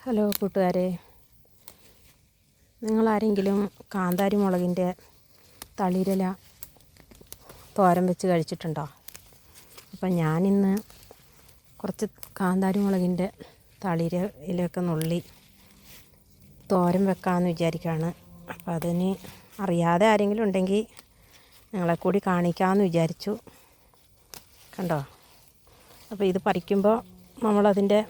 Hello കൂട്ടുകാരെ, നിങ്ങളാരെങ്കിലും കാന്താരി മുളകിൻ്റെ തളിരില തോരൻ വെച്ച് കഴിച്ചിട്ടുണ്ടോ? അപ്പം ഞാനിന്ന് കുറച്ച് കാന്താരി മുളകിൻ്റെ തളിരിലയൊക്കെ നുള്ളി തോരൻ വെക്കാമെന്ന് വിചാരിക്കുകയാണ്. അപ്പോൾ അതിന് അറിയാതെ ആരെങ്കിലും ഉണ്ടെങ്കിൽ നിങ്ങളെ കൂടി കാണിക്കാമെന്ന് വിചാരിച്ചു. കണ്ടോ? അപ്പോൾ ഇത് പറിക്കുമ്പോൾ നമ്മളതിൻ്റെ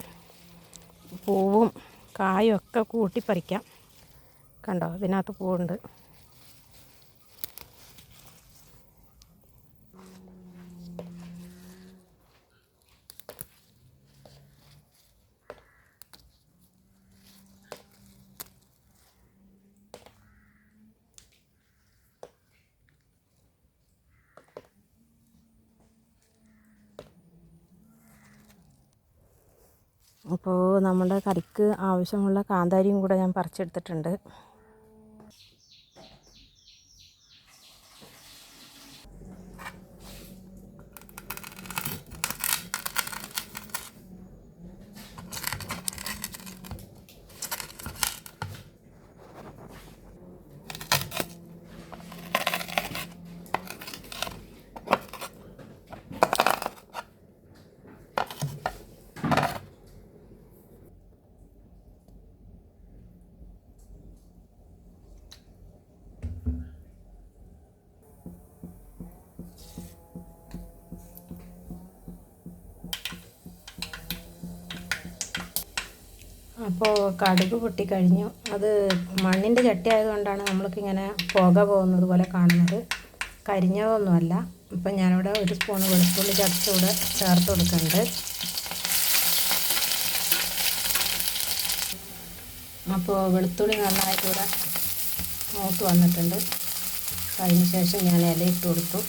പൂവും കായും ഒക്കെ കൂട്ടി പറിക്കാം. കണ്ടോ, ഇതിനകത്ത് പൂവുണ്ട്. അപ്പോൾ നമ്മുടെ കറിക്ക് ആവശ്യമുള്ള കാന്താരിയും കൂടെ ഞാൻ പറിച്ചെടുത്തിട്ടുണ്ട്. അപ്പോൾ കടുക് പൊട്ടിക്കഴിഞ്ഞു. അത് മണ്ണിൻ്റെ ചട്ടി ആയതുകൊണ്ടാണ് നമ്മൾക്കിങ്ങനെ പുക പോകുന്നത് പോലെ കാണുന്നത്. കരിഞ്ഞതൊന്നുമല്ല. ഇപ്പം ഞാനിവിടെ 1 സ്പൂൺ വെളുത്തുള്ളി ചതച്ചുകൂടെ ചേർത്ത് കൊടുക്കുന്നുണ്ട്. അപ്പോൾ വെളുത്തുള്ളി നന്നായിട്ടിവിടെ മൂത്ത് വന്നിട്ടുണ്ട്. അതിന് ശേഷം ഞാൻ ഇല ഇട്ട് കൊടുത്തു.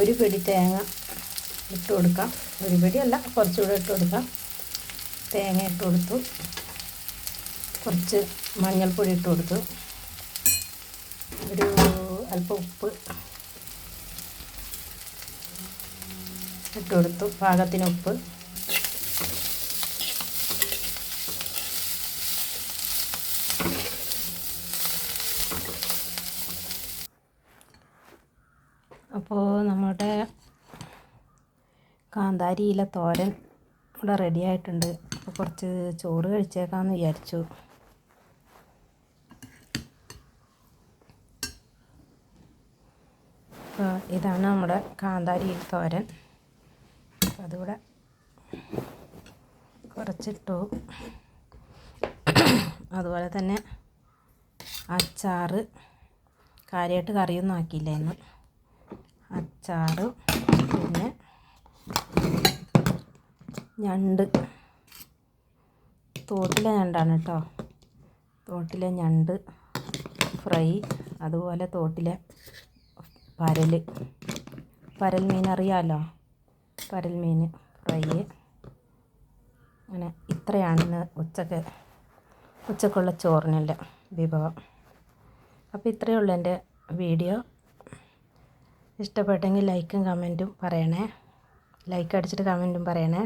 1 പിടി തേങ്ങ ഇട്ട് കൊടുക്കാം. 1 പിടിയല്ല, കുറച്ചുകൂടെ ഇട്ട് കൊടുക്കാം. തേങ്ങ ഇട്ട് കൊടുത്തു. കുറച്ച് മഞ്ഞൾപ്പൊടി ഇട്ട് കൊടുത്തു. അല്പം ഉപ്പ് ഇട്ട് കൊടുത്തു, പാകത്തിന് ഉപ്പ്. അപ്പോൾ നമ്മുടെ കാന്താരി ഇല തോരൻ ഇവിടെ റെഡി ആയിട്ടുണ്ട്. അപ്പോൾ കുറച്ച് ചോറ് കഴിച്ചേക്കാമെന്ന് വിചാരിച്ചു. അപ്പോൾ ഇതാണ് നമ്മുടെ കാന്താരി തോരൻ. അപ്പോൾ അതിവിടെ കുറച്ചിട്ടു. അതുപോലെ തന്നെ അച്ചാറ്, കാര്യമായിട്ട് കറിയൊന്നും ആക്കിയില്ല ഇന്ന്. അച്ചാറ്, പിന്നെ ഞണ്ട്, തോട്ടിലെ ഞണ്ടാണ് കേട്ടോ. തോട്ടിലെ ഞണ്ട് ഫ്രൈ, അതുപോലെ തോട്ടിലെ പരൽ മീൻ അറിയാമല്ലോ, പരൽ മീൻ ഫ്രൈ. അങ്ങനെ ഇത്രയാണ് ഇന്ന് ഉച്ചക്കുള്ള ചോറിനുള്ള വിഭവം. അപ്പോൾ ഇത്രയേ ഉള്ളൂ എൻ്റെ വീഡിയോ. ഇഷ്ടപ്പെട്ടെങ്കിൽ ലൈക്കും കമൻറ്റും പറയണേ. ലൈക്ക് അടിച്ചിട്ട് കമൻറ്റും പറയണേ.